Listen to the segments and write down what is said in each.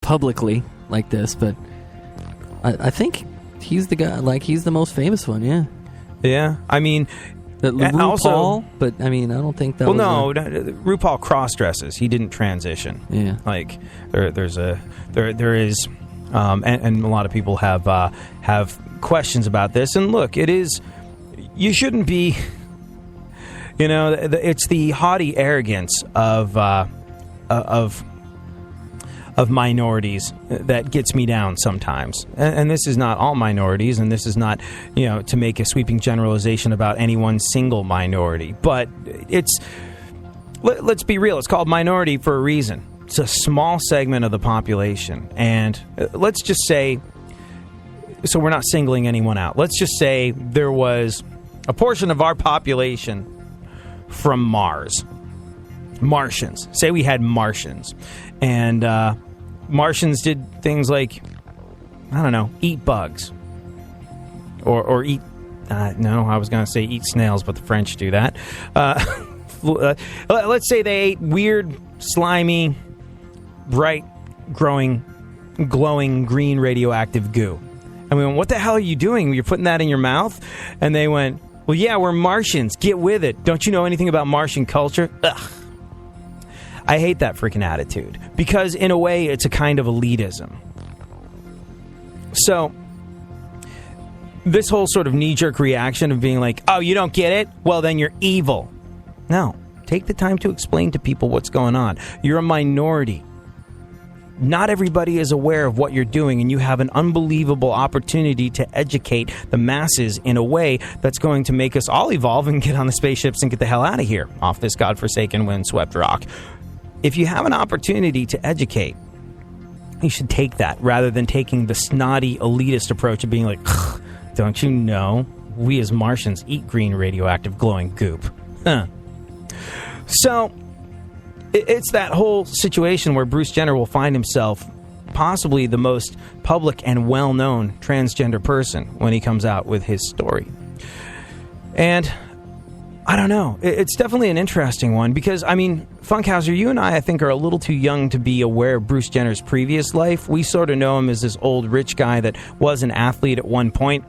publicly like this, but I think he's the guy. Like, he's the most famous one. Yeah. Yeah. I mean, RuPaul, also, but I mean, I don't think that. Well, no, RuPaul cross dresses. He didn't transition. Yeah. Like there is, and a lot of people have questions about this. And look, it is. You shouldn't be. It's the haughty arrogance of minorities that gets me down sometimes. And this is not all minorities, and this is not, to make a sweeping generalization about any one single minority. But let's be real, it's called minority for a reason. It's a small segment of the population. And let's just say, so we're not singling anyone out. Let's just say there was a portion of our population from Mars. Martians. Say we had Martians. And Martians did things like, I don't know, eat bugs. Or eat... no, I was going to say eat snails, but the French do that. Let's say they ate weird, slimy, bright, glowing green radioactive goo. And we went, what the hell are you doing? You're putting that in your mouth? And they went, well, yeah, we're Martians. Get with it. Don't you know anything about Martian culture? Ugh. I hate that freaking attitude. Because, in a way, it's a kind of elitism. So, this whole sort of knee-jerk reaction of being like, oh, you don't get it? Well, then you're evil. No. Take the time to explain to people what's going on. You're a minority. Not everybody is aware of what you're doing, and you have an unbelievable opportunity to educate the masses in a way that's going to make us all evolve and get on the spaceships and get the hell out of here, off this godforsaken windswept rock. If you have an opportunity to educate, you should take that, rather than taking the snotty, elitist approach of being like, don't you know, we as Martians eat green radioactive glowing goop. Huh. So... it's that whole situation where Bruce Jenner will find himself possibly the most public and well-known transgender person when he comes out with his story. And I don't know. It's definitely an interesting one because, I mean, Funkhauser, you and I think, are a little too young to be aware of Bruce Jenner's previous life. We sort of know him as this old rich guy that was an athlete at one point,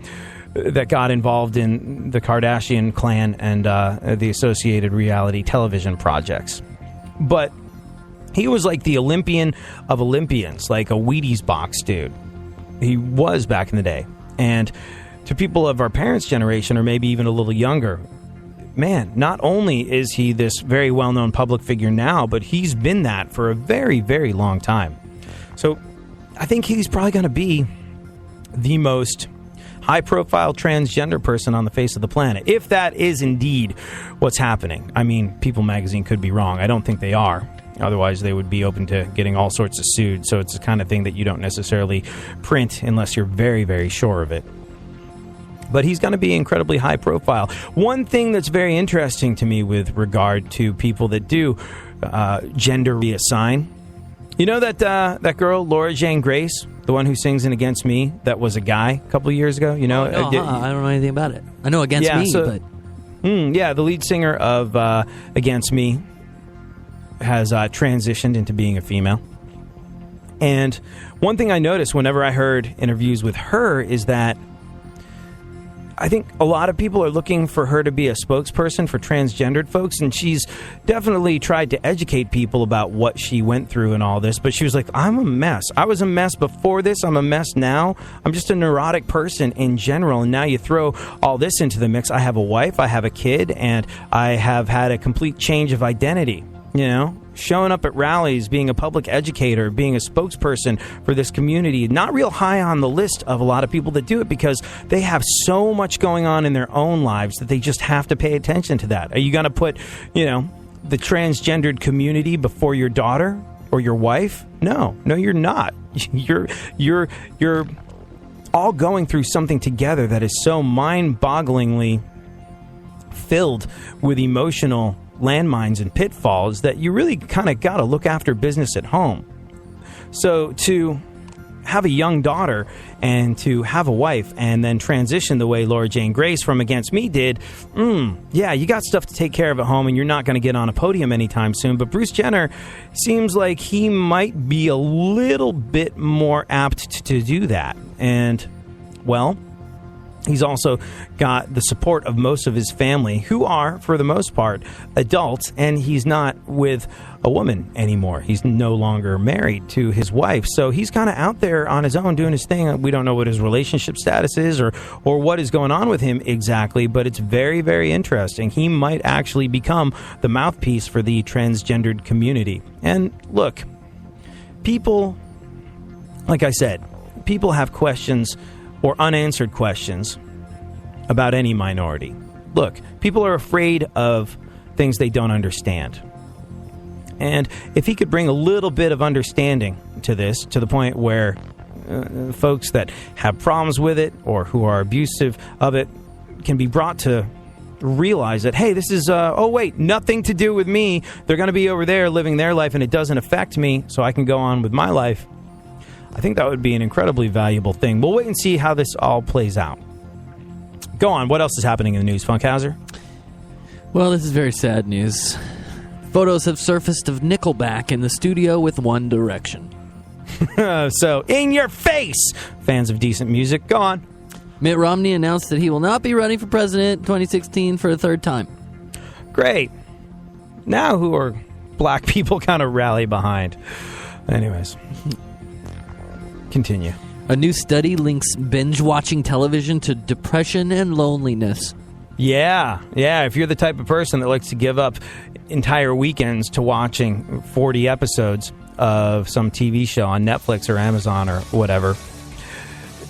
that got involved in the Kardashian clan and the associated reality television projects. But he was like the Olympian of Olympians, like a Wheaties box dude. He was back in the day. And to people of our parents' generation, or maybe even a little younger, man, not only is he this very well-known public figure now, but he's been that for a very, very long time. So I think he's probably going to be the most high-profile transgender person on the face of the planet, if that is indeed what's happening. I mean, People magazine could be wrong. I don't think they are. Otherwise, they would be open to getting all sorts of sued. So it's the kind of thing that you don't necessarily print unless you're very, very sure of it. But he's going to be incredibly high profile. One thing that's very interesting to me with regard to people that do gender reassign, you know that girl, Laura Jane Grace, the one who sings in Against Me, that was a guy a couple of years ago? You know, I don't know anything about it. I know Against Me, but... yeah, the lead singer of Against Me has transitioned into being a female. And one thing I noticed whenever I heard interviews with her is that I think a lot of people are looking for her to be a spokesperson for transgendered folks, and she's definitely tried to educate people about what she went through and all this, but she was like, I'm a mess. I was a mess before this. I'm a mess now. I'm just a neurotic person in general, and now you throw all this into the mix. I have a wife, I have a kid, and I have had a complete change of identity, you know? Showing up at rallies, being a public educator, being a spokesperson for this community, not real high on the list of a lot of people that do it because they have so much going on in their own lives that they just have to pay attention to that. Are you going to put, you know, the transgendered community before your daughter or your wife? No, you're not. You're all going through something together that is so mind-bogglingly filled with emotional landmines and pitfalls that you really kind of got to look after business at home. So to have a young daughter and to have a wife and then transition the way Laura Jane Grace from Against Me did, yeah, you got stuff to take care of at home and you're not going to get on a podium anytime soon. But Bruce Jenner seems like he might be a little bit more apt to do that. And, well, he's also got the support of most of his family, who are, for the most part, adults, and he's not with a woman anymore. He's no longer married to his wife, so he's kind of out there on his own doing his thing. We don't know what his relationship status is or what is going on with him exactly, but it's very, very interesting. He might actually become the mouthpiece for the transgendered community. And look, people, like I said, people have questions or unanswered questions about any minority. Look, people are afraid of things they don't understand. And if he could bring a little bit of understanding to this, to the point where folks that have problems with it or who are abusive of it can be brought to realize that, hey, this is, nothing to do with me. They're going to be over there living their life and it doesn't affect me, so I can go on with my life. I think that would be an incredibly valuable thing. We'll wait and see how this all plays out. Go on. What else is happening in the news, Funkhauser? Well, this is very sad news. Photos have surfaced of Nickelback in the studio with One Direction. So, in your face, fans of decent music. Go on. Mitt Romney announced that he will not be running for president in 2016 for a third time. Great. Now who are black people kind of rally behind? Anyways. Continue. A new study links binge-watching television to depression and loneliness. Yeah. If you're the type of person that likes to give up entire weekends to watching 40 episodes of some TV show on Netflix or Amazon or whatever,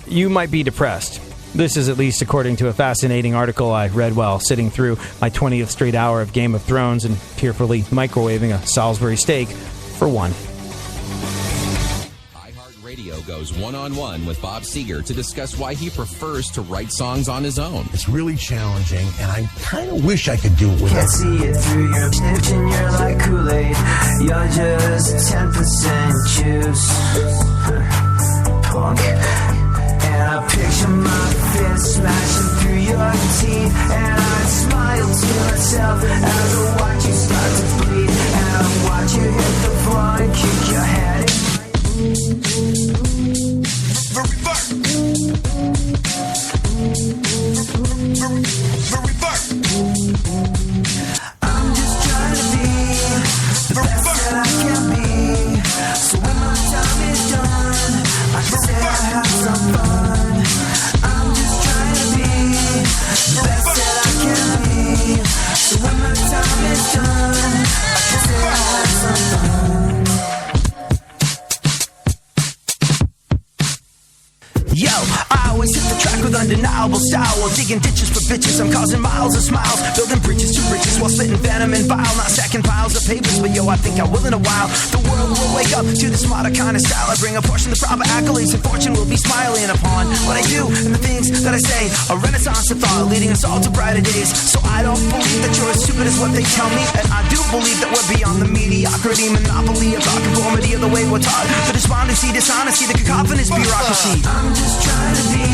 you might be depressed. This is at least according to a fascinating article I read while sitting through my 20th straight hour of Game of Thrones and tearfully microwaving a Salisbury steak for one. Radio goes one-on-one with Bob Seger to discuss why he prefers to write songs on his own. It's really challenging, and I kind of wish I could do it with Can't see it through your pitch and you're like Kool-Aid. You're just 10% juice. Punk. And I picture my fist smashing through your teeth, and I smile to myself as I watch you start to bleed, and I watch you hit the floor and kick your head in. I'm just trying to be the best that I can be, so when my time is done, I can say I had some fun. I'm just trying to be the best that I can be, so when my time is done, I can say I had some fun. Yo, I always hit the track with undeniable style, while digging ditches for bitches. I'm causing miles of smiles, building bridges to riches while spitting venom and bile, not stacking piles of papers. But yo, I think I will in a while. The world will wake up to this modern kind of style. I bring a portion of the proper accolades, and fortune will be smiling upon what I do and the things that I say. A renaissance of thought, leading us all to brighter days. So I don't believe that you're as stupid as what they tell me, and I do believe that we're beyond the mediocrity, monopoly of our conformity of the way we're taught. The despondency, dishonesty, the cacophonous bureaucracy. I'm just trying to be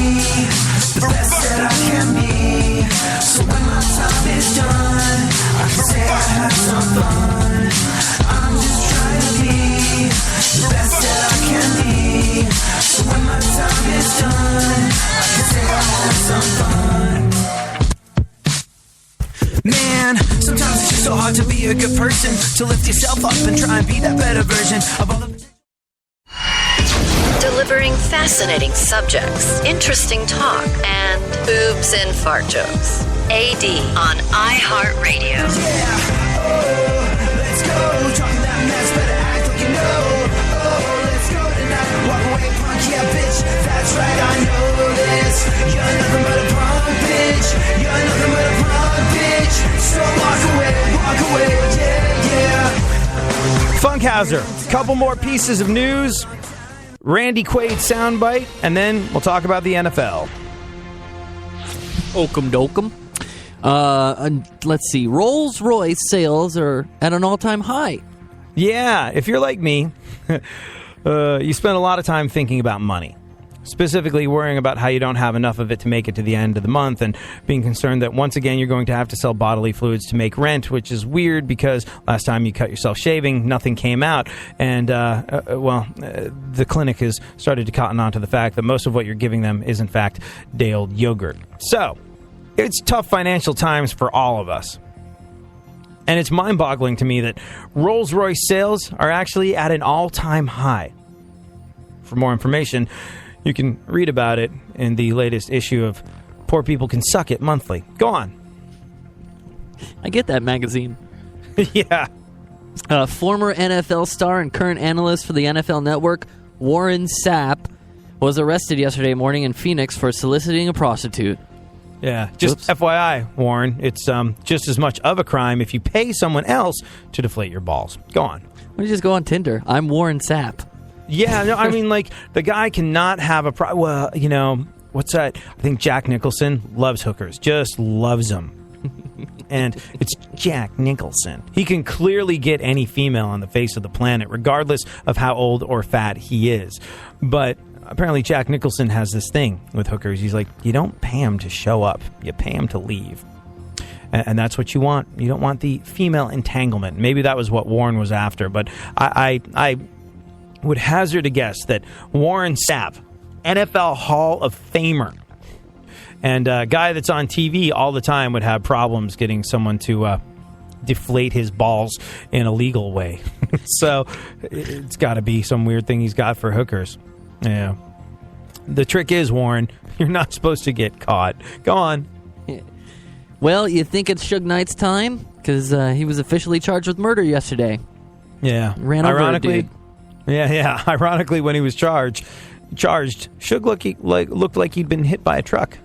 the best that I can be, so when my time is done, I can say I had some fun. I'm just trying to be the best that I can be, so when my time is done, I can say I had some fun. Man, sometimes it's just so hard to be a good person, to lift yourself up and try and be that better version of all the delivering fascinating subjects, interesting talk, and boobs and fart jokes. AD on iHeartRadio. Yeah, oh, let's go. Talking that mess, better act like you know. Oh, let's go tonight. Walk away, punk, yeah, bitch. That's right, I know this. You're nothing but a punk, bitch. You're nothing but a punk, bitch. So walk away, yeah. Funkhauser, couple more pieces of news. Randy Quaid soundbite, and then we'll talk about the NFL. Okum dokum. Let's see. Rolls-Royce sales are at an all-time high. Yeah, if you're like me, You spend a lot of time thinking about money. Specifically worrying about how you don't have enough of it to make it to the end of the month, and being concerned that once again you're going to have to sell bodily fluids to make rent, which is weird because last time you cut yourself shaving, nothing came out. And, the clinic has started to cotton on to the fact that most of what you're giving them is, in fact, day-old yogurt. So, it's tough financial times for all of us. And it's mind-boggling to me that Rolls-Royce sales are actually at an all-time high. For more information, you can read about it in the latest issue of Poor People Can Suck It Monthly. Go on. I get that magazine. Yeah. Former NFL star and current analyst for the NFL Network, Warren Sapp, was arrested yesterday morning in Phoenix for soliciting a prostitute. Yeah, just Oops. FYI, Warren, it's just as much of a crime if you pay someone else to deflate your balls. Go on. Why don't you just go on Tinder? I'm Warren Sapp. Yeah, no, I mean, like, the guy cannot have a well, you know, what's that? I think Jack Nicholson loves hookers, just loves them. And it's Jack Nicholson. He can clearly get any female on the face of the planet, regardless of how old or fat he is. But apparently Jack Nicholson has this thing with hookers. He's like, you don't pay them to show up. You pay them to leave. And that's what you want. You don't want the female entanglement. Maybe that was what Warren was after. But I would hazard a guess that Warren Sapp, NFL Hall of Famer, and a guy that's on TV all the time, would have problems getting someone to deflate his balls in a legal way. So it's got to be some weird thing he's got for hookers. Yeah. The trick is, Warren, you're not supposed to get caught. Go on. Well, you think it's Suge Knight's time? Because he was officially charged with murder yesterday. Yeah. Ran over a dude. Yeah. Ironically, when he was charged, Suge looked like he'd been hit by a truck.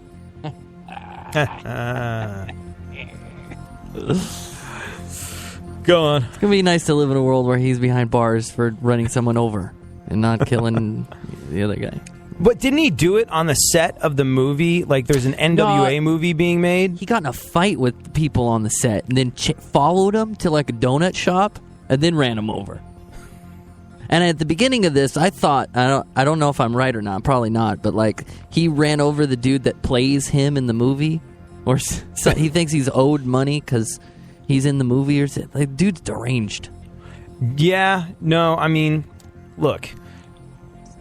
Go on. It's going to be nice to live in a world where he's behind bars for running someone over and not killing the other guy. But didn't he do it on the set of the movie? Like, there's an NWA movie being made? He got in a fight with people on the set and then followed him to, like, a donut shop and then ran him over. And at the beginning of this, I thought, I don't know if I'm right or not, probably not, but, like, he ran over the dude that plays him in the movie, or so he thinks he's owed money because he's in the movie, or something. Like, dude's deranged. Yeah, no, I mean, look,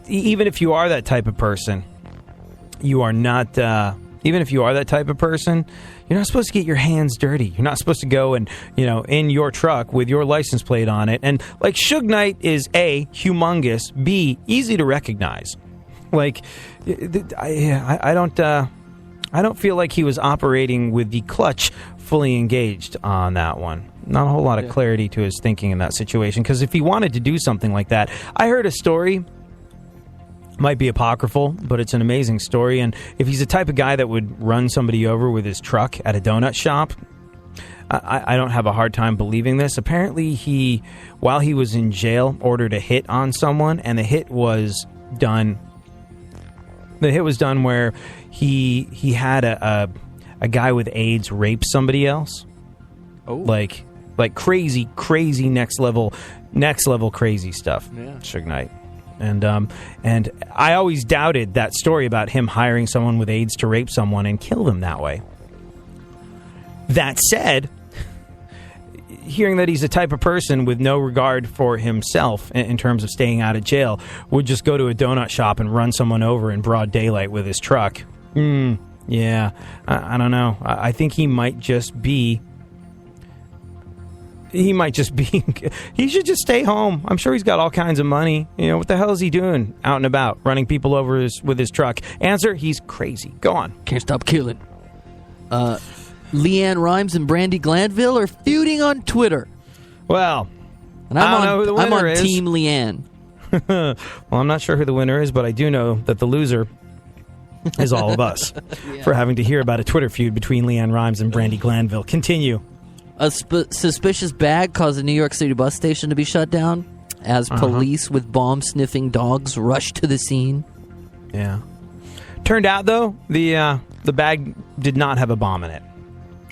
even if you are that type of person, you are not, even if you are that type of person, you're not supposed to get your hands dirty. You're not supposed to go and, in your truck with your license plate on it. And, like, Suge Knight is A, humongous, B, easy to recognize. Like, I don't feel like he was operating with the clutch fully engaged on that one. Not a whole lot of clarity to his thinking in that situation. Because if he wanted to do something like that, I heard a story. Might be apocryphal, but it's an amazing story. And if he's the type of guy that would run somebody over with his truck at a donut shop, I don't have a hard time believing this. Apparently, he, while he was in jail, ordered a hit on someone, and the hit was done. The hit was done where he had a guy with AIDS rape somebody else. Oh, like crazy next level crazy stuff. Yeah. Suge Knight. And I always doubted that story about him hiring someone with AIDS to rape someone and kill them that way. That said, hearing that he's the type of person with no regard for himself in terms of staying out of jail, would just go to a donut shop and run someone over in broad daylight with his truck. Yeah, I don't know. I think he might just be... He should just stay home. I'm sure he's got all kinds of money. What the hell is he doing out and about, running people over with his truck? Answer, he's crazy. Go on. Can't stop killing. Leanne Rimes and Brandy Glanville are feuding on Twitter. Well, and I don't know who the winner I'm on is. Team Leanne. Well, I'm not sure who the winner is, but I do know that the loser is all of us for having to hear about a Twitter feud between Leanne Rimes and Brandy Glanville. Continue. A suspicious bag caused a New York City bus station to be shut down as police with bomb-sniffing dogs rushed to the scene. Yeah. Turned out, though, the bag did not have a bomb in it.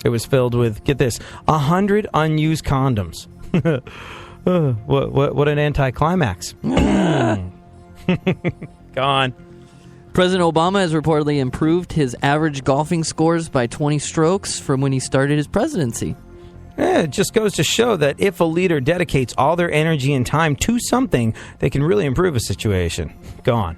It was filled with, get this, 100 unused condoms. What an anticlimax. Go on. President Obama has reportedly improved his average golfing scores by 20 strokes from when he started his presidency. It just goes to show that if a leader dedicates all their energy and time to something, they can really improve a situation. Go on.